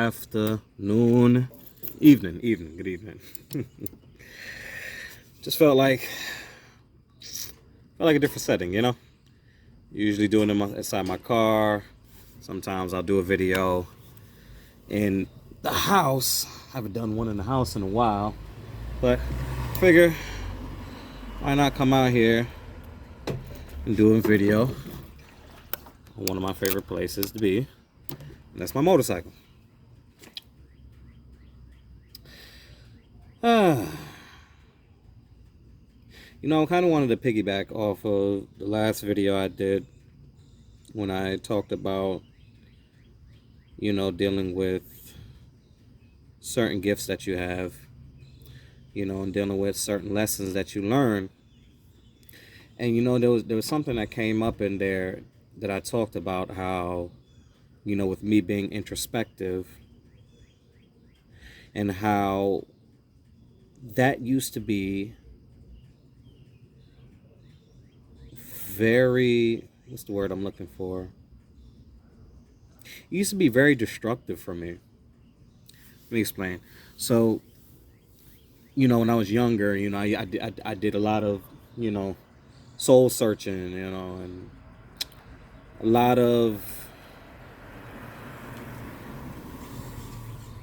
afternoon, good evening. Just felt like a different setting, you know. Usually doing them inside my car. Sometimes I'll do a video in the house. I haven't done one in the house in a while, but figure why not come out here and do a video on one of my favorite places to be, and that's my motorcycle. I kind of wanted to piggyback off of the last video I did when I talked about, dealing with certain gifts that you have, and dealing with certain lessons that you learn. And, there was something that came up in there that I talked about how, with me being introspective and how that used to be what's the word I'm looking for? It used to be very destructive for me. Let me explain. So, when I was younger, I did a lot of, soul searching, and a lot of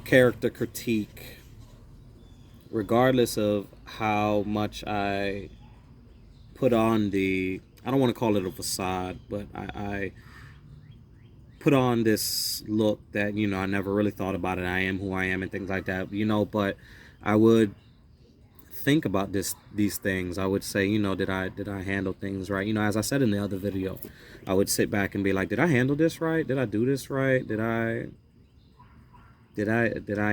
character critique, regardless of how much I put on I don't want to call it a facade, but I put on this look that, I never really thought about it. I am who I am and things like that, but I would think about these things. I would say, did I handle things right? As I said in the other video, I would sit back and be like, did I handle this right? Did I do this right? Did I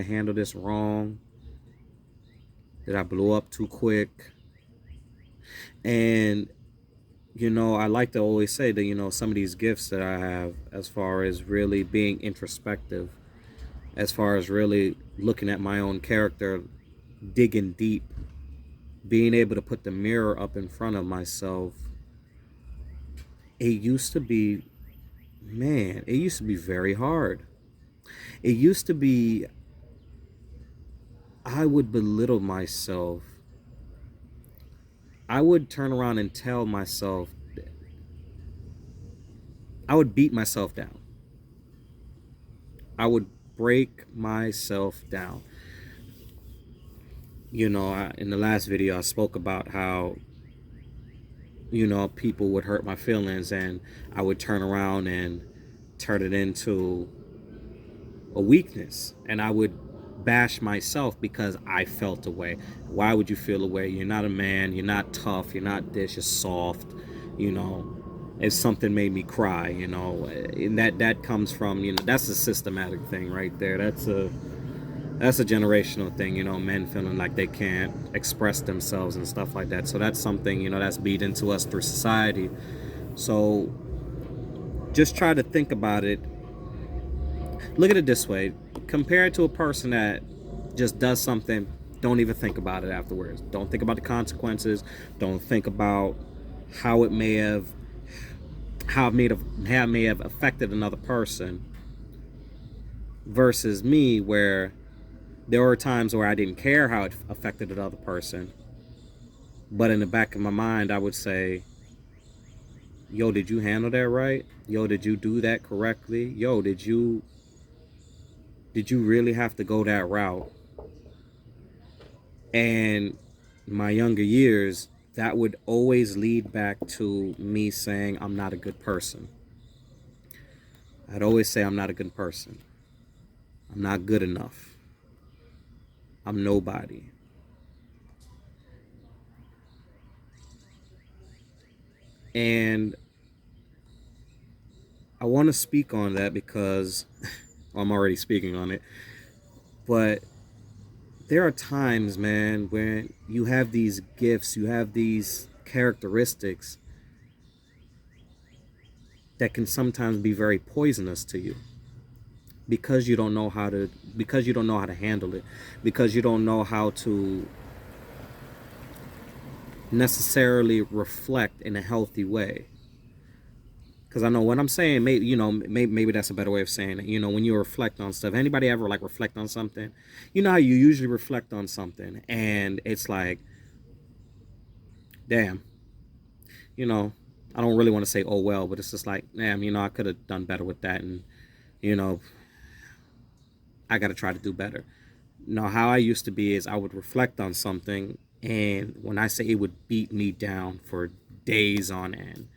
handle this wrong? Did I blow up too quick? And I like to always say that, some of these gifts that I have, as far as really being introspective, as far as really looking at my own character, digging deep, being able to put the mirror up in front of myself, it used to be very hard. It used to be, I would belittle myself. I would turn around and tell myself, I would beat myself down. I would break myself down. In the last video, I spoke about how, people would hurt my feelings, and I would turn around and turn it into a weakness, and I would bash myself because I felt away. Why would you feel away? You're not a man. You're not tough. You're not this. You're soft. If something made me cry, and that comes from, that's a systematic thing right there. That's a generational thing, men feeling like they can't express themselves and stuff like that. So that's something, that's beat into us through society. So just try to think about it. Look at it this way. Compare it to a person that just does something, don't even think about it afterwards. Don't think about the consequences. Don't think about how it may have affected another person, versus me, where there were times where I didn't care how it affected another person, but in the back of my mind, I would say, yo, did you handle that right? Yo, did you do that correctly? Yo, did you really have to go that route? And my younger years, that would always lead back to me saying I'm not a good person. I'd always say I'm not a good person. I'm not good enough. I'm nobody. And I want to speak on that because I'm already speaking on it. But there are times, man, when you have these gifts, you have these characteristics that can sometimes be very poisonous to you, because you don't know how to handle it, because you don't know how to necessarily reflect in a healthy way. Because I know what I'm saying. Maybe maybe that's a better way of saying it. When you reflect on stuff. Anybody ever like reflect on something? You know how you usually reflect on something, and it's like, damn. You know, I don't really want to say oh well, but it's just like, damn. I could have done better with that, and you know, I got to try to do better. How I used to be is I would reflect on something, and when I say it would beat me down for days on end,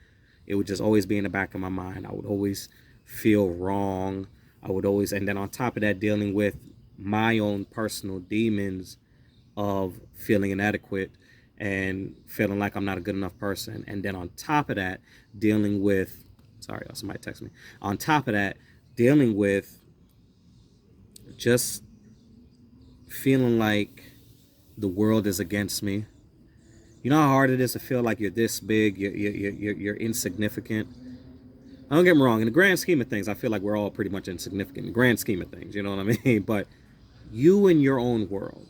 it would just always be in the back of my mind. I would always feel wrong. I would always, and then on top of that, dealing with my own personal demons of feeling inadequate and feeling like I'm not a good enough person. And then on top of that, dealing with, sorry, somebody text me. On top of that, dealing with just feeling like the world is against me. You know how hard it is to feel like you're this big, you're insignificant. I don't get me wrong. In the grand scheme of things, I feel like we're all pretty much insignificant. In the grand scheme of things, you know what I mean? But you in your own world,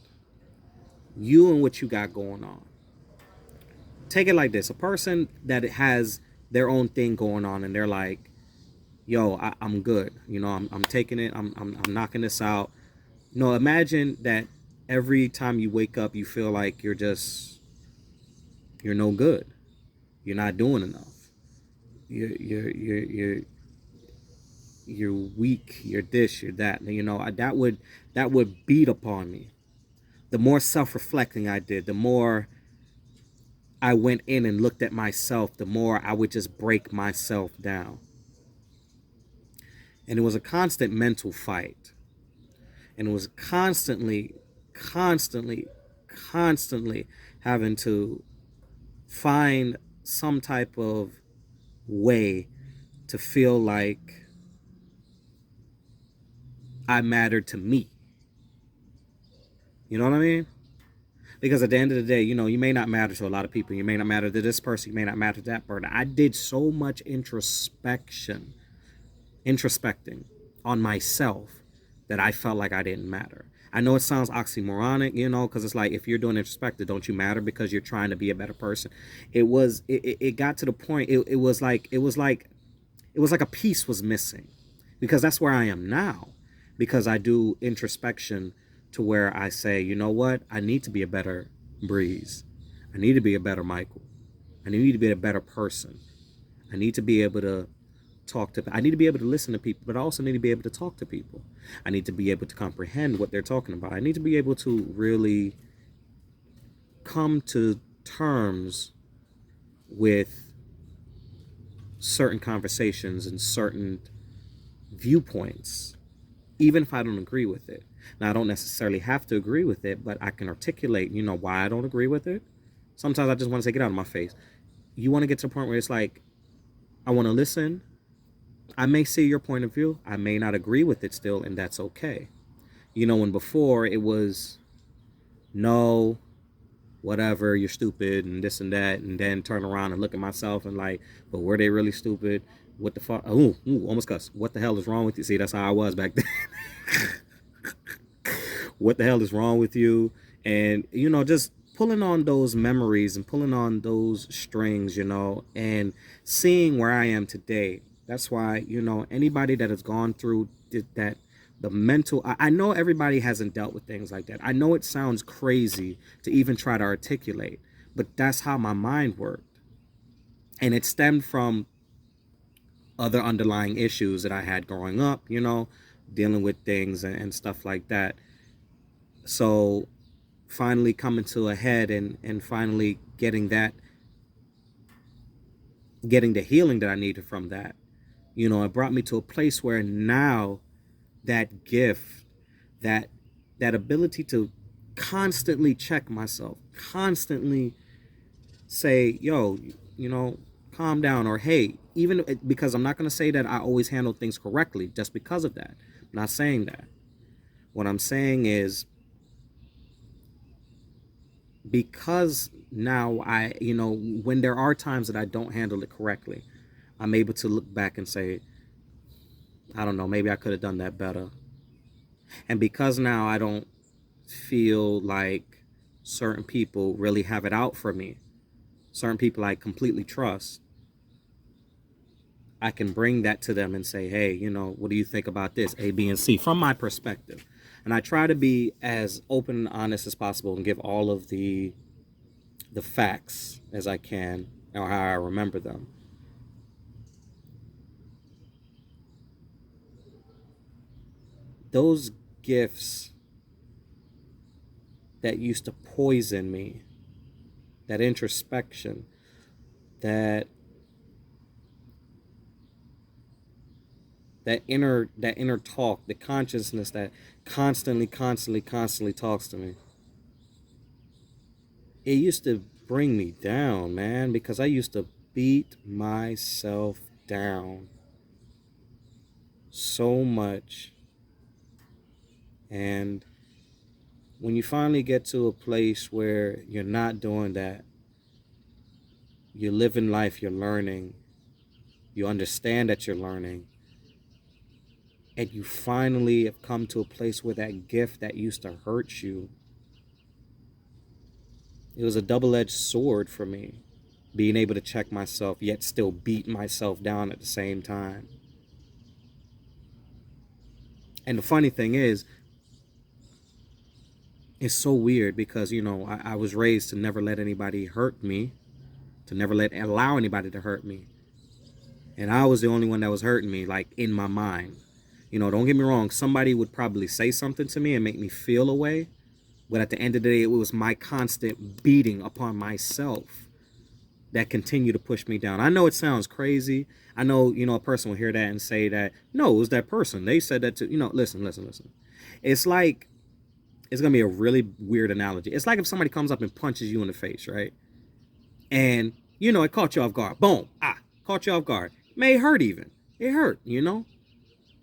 you and what you got going on. Take it like this: a person that has their own thing going on, and they're like, "Yo, I'm good. I'm taking it. I'm knocking this out." Imagine that every time you wake up, you feel like you're no good. You're not doing enough. You're weak. You're this. You're that. That would beat upon me. The more self-reflecting I did, the more I went in and looked at myself, the more I would just break myself down. And it was a constant mental fight. And it was constantly, constantly having to find some type of way to feel like I mattered to me. You know what I mean? Because at the end of the day, you may not matter to a lot of people. You may not matter to this person. You may not matter to that person. I did so much introspecting on myself that I felt like I didn't matter. I know it sounds oxymoronic, because it's like if you're doing introspective, don't you matter because you're trying to be a better person? It got to the point. It was like a piece was missing, because that's where I am now, because I do introspection to where I say, you know what, I need to be a better Breeze. I need to be a better Michael. I need to be a better person. I need to be able to I need to be able to listen to people, but I also need to be able to talk to people. I need to be able to comprehend what they're talking about. I need to be able to really come to terms with certain conversations and certain viewpoints, even if I don't agree with it. Now, I don't necessarily have to agree with it, but I can articulate, why I don't agree with it. Sometimes I just want to say, get out of my face. You want to get to the point where it's like, I want to listen. I may see your point of view. I may not agree with it still, and that's okay. When before it was, no, whatever, you're stupid, and this and that, and then turn around and look at myself and like, but were they really stupid? What the fuck? Almost cuss. What the hell is wrong with you? See, that's how I was back then. What the hell is wrong with you? And, just pulling on those memories and pulling on those strings, and seeing where I am today. That's why, anybody that has gone through that, the mental, I know everybody hasn't dealt with things like that. I know it sounds crazy to even try to articulate, but that's how my mind worked. And it stemmed from other underlying issues that I had growing up, dealing with things and stuff like that. So finally coming to a head and finally getting the healing that I needed from that, it brought me to a place where now that gift, that ability to constantly check myself, constantly say, yo, calm down, or hey, even because I'm not going to say that I always handle things correctly just because of that. I'm not saying that. What I'm saying is, because now when there are times that I don't handle it correctly, I'm able to look back and say, I don't know, maybe I could have done that better. And because now I don't feel like certain people really have it out for me, certain people I completely trust, I can bring that to them and say, hey, you know, what do you think about this, A, B, and C, from my perspective. And I try to be as open and honest as possible and give all of the facts as I can, or how I remember them. Those gifts that used to poison me, that introspection, that that inner talk, the consciousness that constantly talks to me. It used to bring me down, man, because I used to beat myself down so much. And when you finally get to a place where you're not doing that, you're living life, you're learning, you understand that you're learning, and you finally have come to a place where that gift that used to hurt you, it was a double-edged sword for me, being able to check myself yet still beat myself down at the same time. And the funny thing is, it's so weird because, you know, I was raised to never let anybody hurt me, to never allow anybody to hurt me. And I was the only one that was hurting me, like, in my mind. You know, don't get me wrong, somebody would probably say something to me and make me feel a way, but at the end of the day, it was my constant beating upon myself that continued to push me down. I know it sounds crazy. I know, you know, a person will hear that and say that, no, it was that person. They said that to, you know, listen. It's like, it's going to be a really weird analogy. It's like if somebody comes up and punches you in the face, right? And, you know, it caught you off guard. Boom. Caught you off guard. May hurt even. It hurt, you know?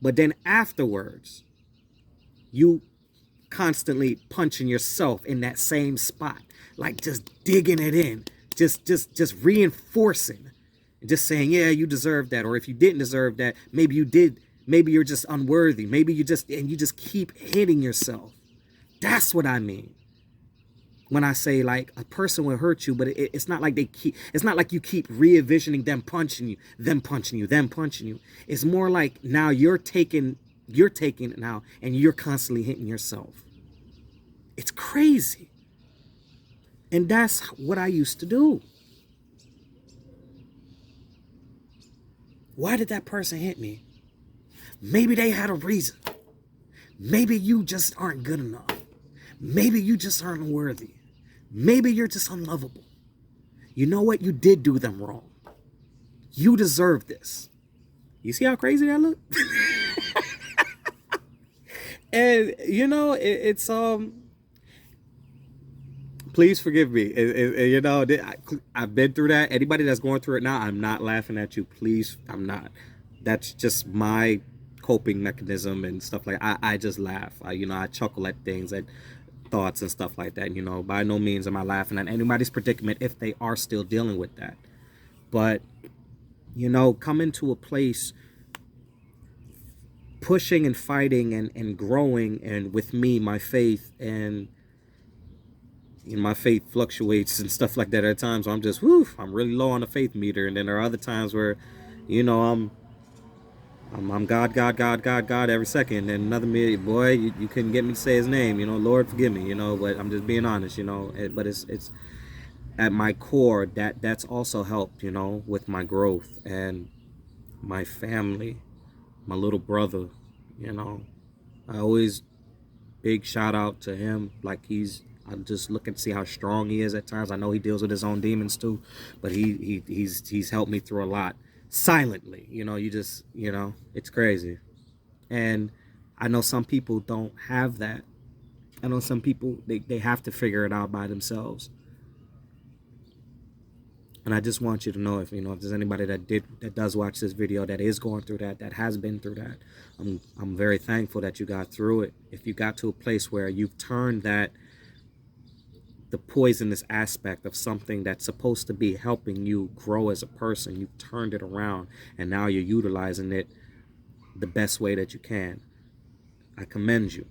But then afterwards, you constantly punching yourself in that same spot, like just digging it in, just reinforcing, just saying, yeah, you deserve that. Or if you didn't deserve that, maybe you did. Maybe you're just unworthy. Maybe you just keep hitting yourself. That's what I mean when I say, like, a person will hurt you, but it's not like it's not like you keep re-envisioning them punching you. It's more like now you're taking it now and you're constantly hitting yourself. It's crazy. And that's what I used to do. Why did that person hit me? Maybe they had a reason. Maybe you just aren't good enough. Maybe you just aren't worthy. Maybe you're just unlovable. You know what? You did do them wrong. You deserve this. You see how crazy that look? And, you know, it's please forgive me. You know, I've been through that. Anybody that's going through it now, I'm not laughing at you. Please, I'm not. That's just my coping mechanism and stuff like that. I just laugh. You know, I chuckle at things, at thoughts and stuff like that. You know, by no means am I laughing at anybody's predicament if they are still dealing with that. But, you know, coming to a place, pushing and fighting and growing, and with me, my faith, and you know, my faith fluctuates and stuff like that. At times where I'm just, I'm really low on the faith meter, and then there are other times where, you know, I'm God every second. And another minute, boy, you couldn't get me to say his name, you know, Lord forgive me, you know, but I'm just being honest, you know. But it's at my core that's also helped, you know, with my growth and my family, my little brother, you know. I always big shout out to him. Like, I'm just looking to see how strong he is at times. I know he deals with his own demons too, but he's helped me through a lot silently. You know, you know, it's crazy. And I know some people don't have that. I know some people, they have to figure it out by themselves. And I just want you to know, if you know, if there's anybody that does watch this video that is going through that has been through that, I'm very thankful that you got through it. If you got to a place where you've turned the poisonous aspect of something that's supposed to be helping you grow as a person, you've turned it around and now you're utilizing it the best way that you can, I commend you.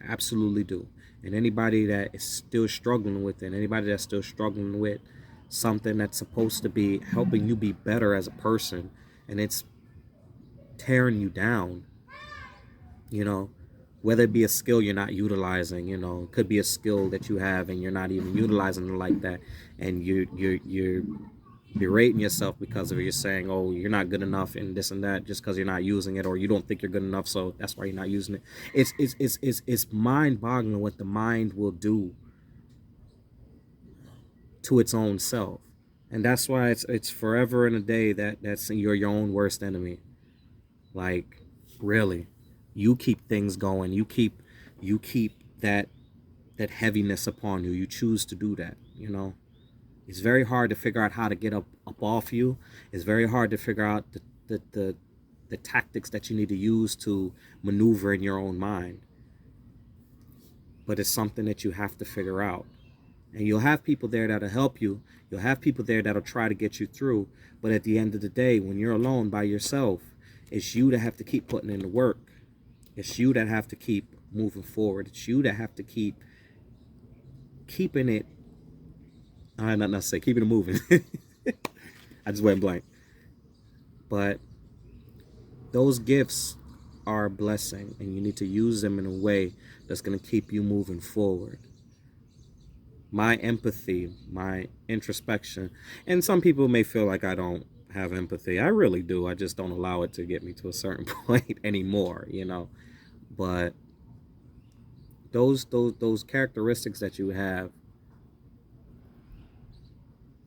I absolutely do. And anybody that is still struggling with it, anybody that's still struggling with something that's supposed to be helping you be better as a person, and it's tearing you down, you know, whether it be a skill you're not utilizing, you know, it could be a skill that you have and you're not even utilizing it like that, and you're berating yourself because of it. You're saying, oh, you're not good enough and this and that just because you're not using it, or you don't think you're good enough, so that's why you're not using it. It's mind-boggling what the mind will do to its own self. And that's why it's forever and a day that's you're your own worst enemy. Like, really, you keep things going. You keep that heaviness upon you. You choose to do that, you know. It's very hard to figure out how to get up off you. It's very hard to figure out the tactics that you need to use to maneuver in your own mind. But it's something that you have to figure out. And you'll have people there that'll help you. You'll have people there that'll try to get you through. But at the end of the day, when you're alone by yourself, it's you that have to keep putting in the work. It's you that have to keep moving forward. It's you that have to keep keeping it. I not to say keeping it moving. I just went blank. But those gifts are a blessing, and you need to use them in a way that's going to keep you moving forward. My empathy, my introspection, and some people may feel like I don't have empathy. I really do. I just don't allow it to get me to a certain point anymore, you know. But those characteristics that you have,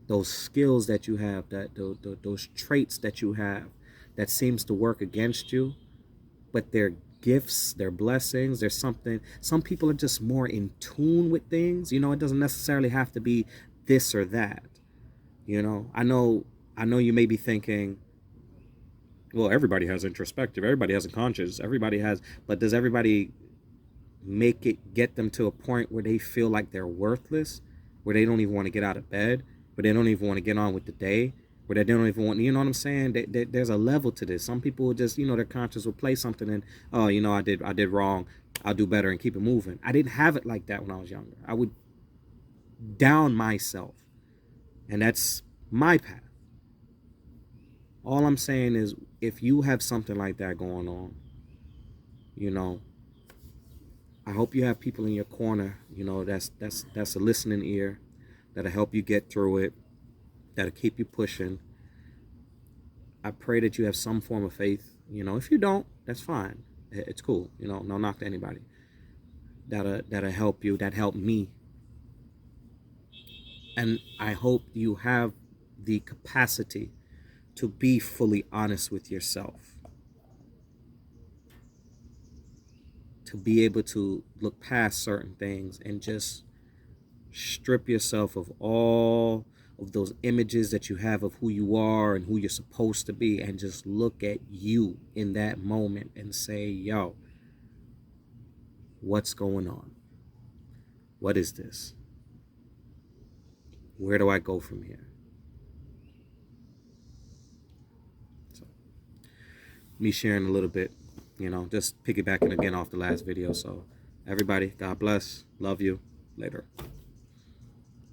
those skills that you have, that those traits that you have that seems to work against you, but they're gifts, they're blessings. There's something, some people are just more in tune with things, you know. It doesn't necessarily have to be this or that, you know. I know you may be thinking, well, everybody has introspective, everybody has a conscious, everybody has, but does everybody get them to a point where they feel like they're worthless, where they don't even want to get out of bed, where they don't even want to get on with the day, where they don't even want, you know what I'm saying? There's a level to this. Some people will just, you know, their conscience will play something and, oh, you know, I did wrong, I'll do better, and keep it moving. I didn't have it like that when I was younger. I would down myself, and that's my path. All I'm saying is, if you have something like that going on, you know, I hope you have people in your corner, you know, that's a listening ear, that'll help you get through it, that'll keep you pushing. I pray that you have some form of faith. You know, if you don't, that's fine. It's cool. You know, no knock to anybody. That'll help you. That helped me. And I hope you have the capacity to be fully honest with yourself. To be able to look past certain things and just strip yourself of all of those images that you have of who you are and who you're supposed to be, and just look at you in that moment and say, yo, what's going on? What is this? Where do I go from here? So, me sharing a little bit, you know, just piggybacking again off the last video. So everybody, God bless. Love you. Later.